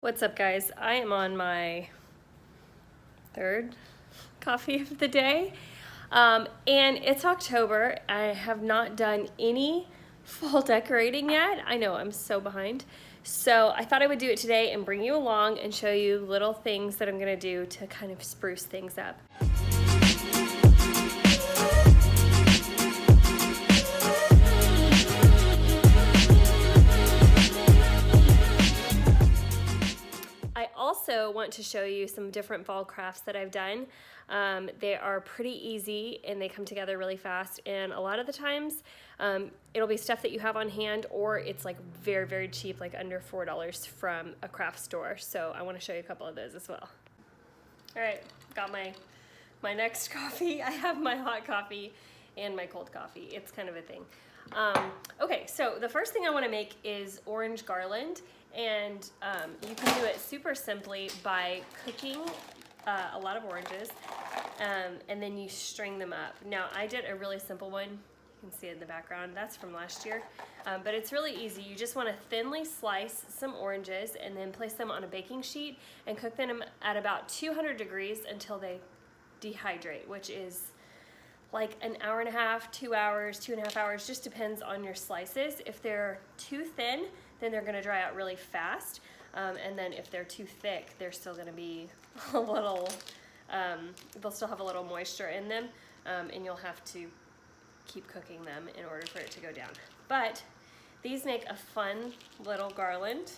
What's up, guys? I am on my third coffee of the day, and it's October. I have not done any fall decorating yet. I know, I'm so behind. So I thought I would do it today and bring you along and show you little things that I'm gonna do to kind of spruce things up. I also want to show you some different fall crafts that I've done. They are pretty easy and they come together really fast, and a lot of the times it'll be stuff that you have on hand, or it's like very, very cheap, like under $4 from a craft store. So I want to show you a couple of those as well. All right, got my next coffee. I have my hot coffee and my cold coffee. It's kind of a thing. Okay, so the first thing I want to make is orange garland, and you can do it super simply by cooking a lot of oranges, and then you string them up. Now, I did a really simple one. You can see it in the background. That's from last year, but it's really easy. You just want to thinly slice some oranges and then place them on a baking sheet and cook them at about 200 degrees until they dehydrate, which is like an hour and a half, 2 hours, 2.5 hours, just depends on your slices. If they're too thin, then they're gonna dry out really fast. And then if they're too thick, they're still gonna be a little, they'll still have a little moisture in them, and you'll have to keep cooking them in order for it to go down. But these make a fun little garland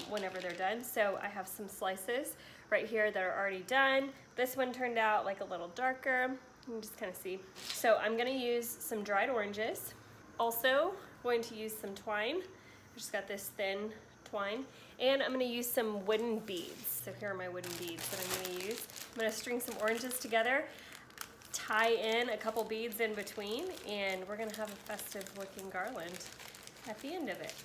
whenever they're done. So I have some slices right here that are already done. This one turned out like a little darker. You can just kind of see. So I'm gonna use some dried oranges. Also going to use some twine. I just got this thin twine. And I'm gonna use some wooden beads. So here are my wooden beads that I'm gonna use. I'm gonna string some oranges together, tie in a couple beads in between, and we're gonna have a festive looking garland at the end of it.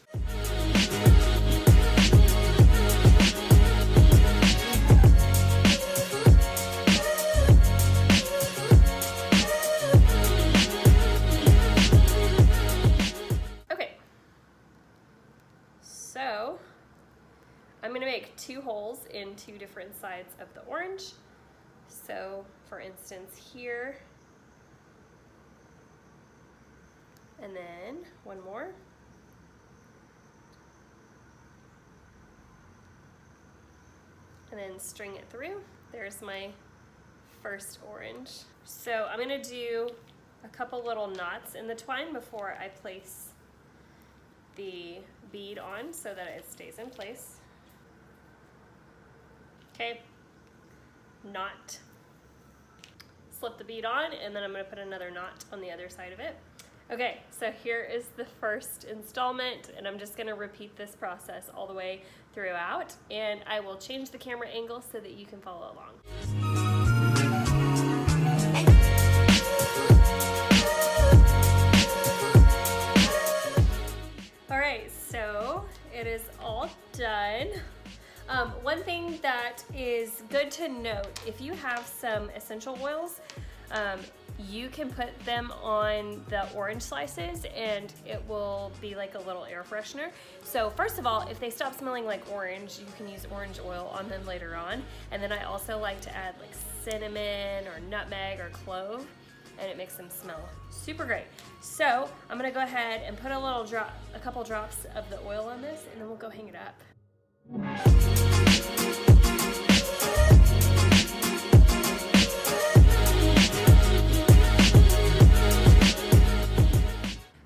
So I'm going to make 2 holes in 2 different sides of the orange. So for instance here, and then one more. And then string it through. There's my first orange. So I'm going to do a couple little knots in the twine before I place the bead on so that it stays in place. Okay, knot. Slip the bead on, and then I'm going to put another knot on the other side of it. Okay, so here is the first installment, and I'm just going to repeat this process all the way throughout, and I will change the camera angle so that you can follow along. All right, so it is all done. One thing that is good to note, if you have some essential oils, you can put them on the orange slices and it will be like a little air freshener. So first of all, if they stop smelling like orange, you can use orange oil on them later on. And then I also like to add like cinnamon or nutmeg or clove, and it makes them smell super great. So I'm gonna go ahead and put a couple drops of the oil on this, and then we'll go hang it up.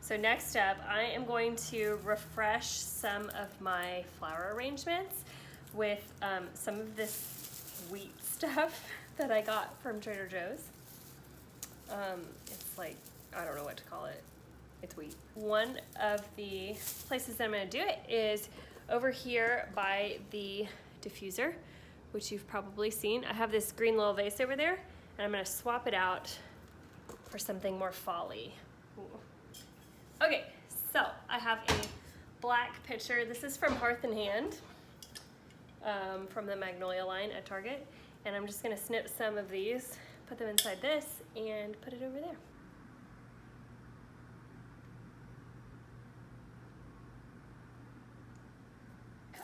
So next up, I am going to refresh some of my flower arrangements with some of this wheat stuff that I got from Trader Joe's. It's like, I don't know what to call it. It's wheat. One of the places that I'm gonna do it is over here by the diffuser, which you've probably seen. I have this green little vase over there, and I'm gonna swap it out for something more fall-y. Okay, so I have a black pitcher. This is from Hearth & Hand, from the Magnolia line at Target. And I'm just gonna snip some of these, put them inside this, and put it over there.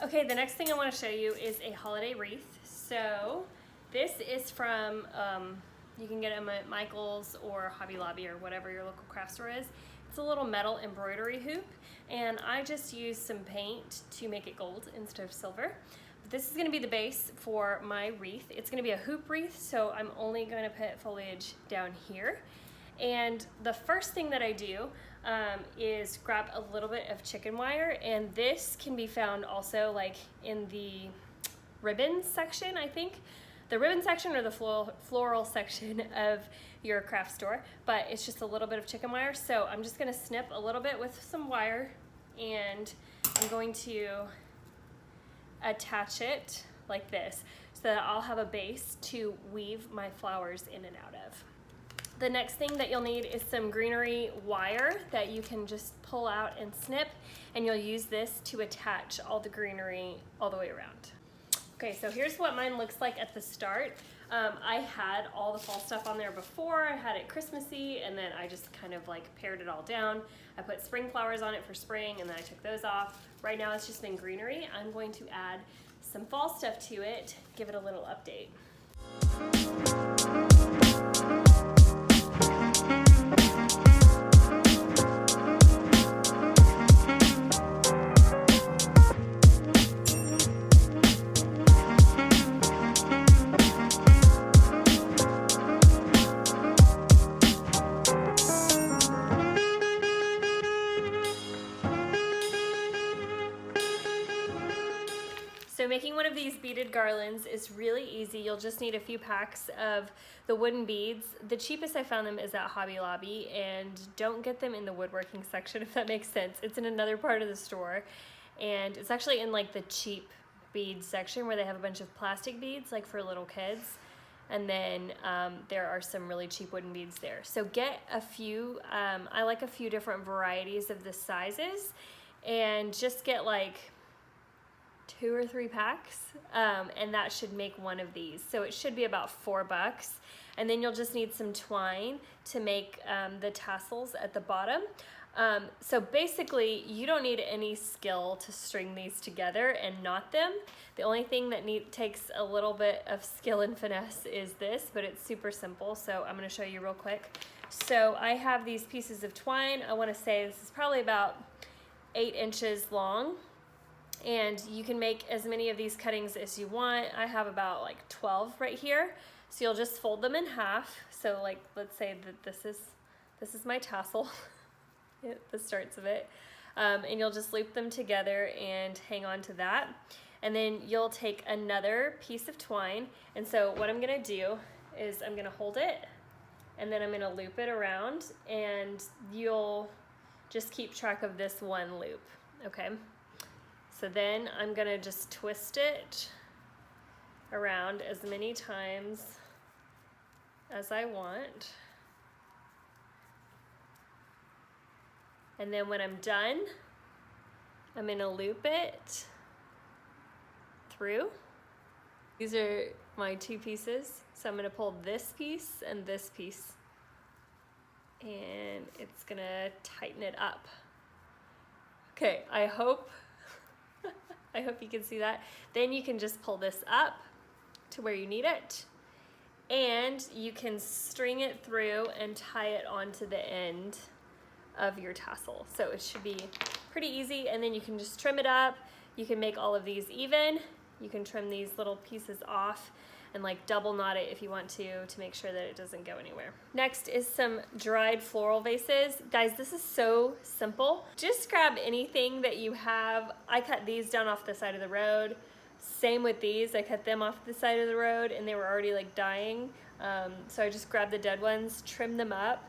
Okay, the next thing I want to show you is a holiday wreath. So this is from, you can get them at Michael's or Hobby Lobby or whatever your local craft store is. It's a little metal embroidery hoop, and I just used some paint to make it gold instead of silver. But this is going to be the base for my wreath. It's going to be a hoop wreath, so I'm only going to put foliage down here. And the first thing that I do is grab a little bit of chicken wire, and this can be found also like in the ribbons section, I think. The ribbon section or the floral section of your craft store, but it's just a little bit of chicken wire. So I'm just gonna snip a little bit with some wire, and I'm going to attach it like this so that I'll have a base to weave my flowers in and out of. The next thing that you'll need is some greenery wire that you can just pull out and snip, and you'll use this to attach all the greenery all the way around. Okay, so here's what mine looks like at the start. I had all the fall stuff on there before. I had it Christmassy, and then I just kind of like pared it all down. I put spring flowers on it for spring, and then I took those off. Right now it's just been greenery. I'm going to add some fall stuff to it, give it a little update. So making one of these beaded garlands is really easy. You'll just need a few packs of the wooden beads. The cheapest I found them is at Hobby Lobby, and don't get them in the woodworking section if that makes sense. It's in another part of the store, and it's actually in like the cheap beads section where they have a bunch of plastic beads like for little kids, and then there are some really cheap wooden beads there. So get a few, I like a few different varieties of the sizes, and just get like 2 or 3 packs, and that should make one of these. So it should be about $4, and then you'll just need some twine to make the tassels at the bottom. So basically you don't need any skill to string these together and knot them. The only thing that takes a little bit of skill and finesse is this, but it's super simple. So I'm going to show you real quick. So I have these pieces of twine. I want to say this is probably about 8 inches long. And you can make as many of these cuttings as you want. I have about like 12 right here. So you'll just fold them in half. So like, let's say that this is my tassel, the starts of it. And you'll just loop them together and hang on to that. And then you'll take another piece of twine. And so what I'm gonna do is I'm gonna hold it, and then I'm gonna loop it around, and you'll just keep track of this one loop, okay? So then I'm gonna just twist it around as many times as I want. And then when I'm done, I'm gonna loop it through. These are my 2 pieces. So I'm gonna pull this piece and this piece, and it's gonna tighten it up. Okay, I hope you can see that. Then you can just pull this up to where you need it, and you can string it through and tie it onto the end of your tassel. So it should be pretty easy, and then you can just trim it up. You can make all of these even. You can trim these little pieces off and like double knot it if you want to make sure that it doesn't go anywhere. Next is some dried floral vases. Guys, this is so simple. Just grab anything that you have. I cut these down off the side of the road. Same with these. I cut them off the side of the road, and they were already like dying. So I just grabbed the dead ones, trimmed them up.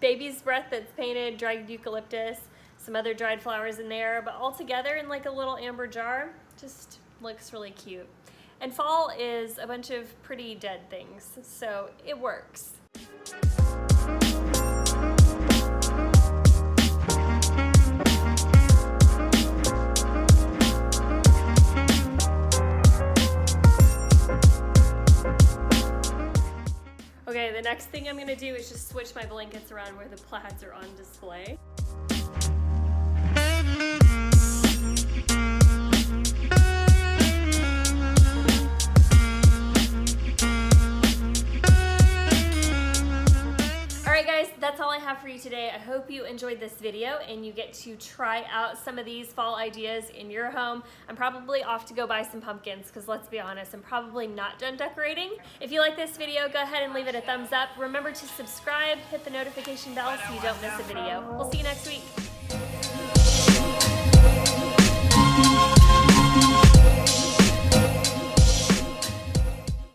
Baby's breath that's painted, dried eucalyptus, some other dried flowers in there, but all together in like a little amber jar. Just looks really cute. And fall is a bunch of pretty dead things, so it works. Okay, the next thing I'm gonna do is just switch my blankets around where the plaids are on display. that's all I have for you today. I hope you enjoyed this video and you get to try out some of these fall ideas in your home. I'm probably off to go buy some pumpkins because let's be honest, I'm probably not done decorating. If you like this video, go ahead and leave it a thumbs up. Remember to subscribe, hit the notification bell so you don't miss a video. We'll see you next week.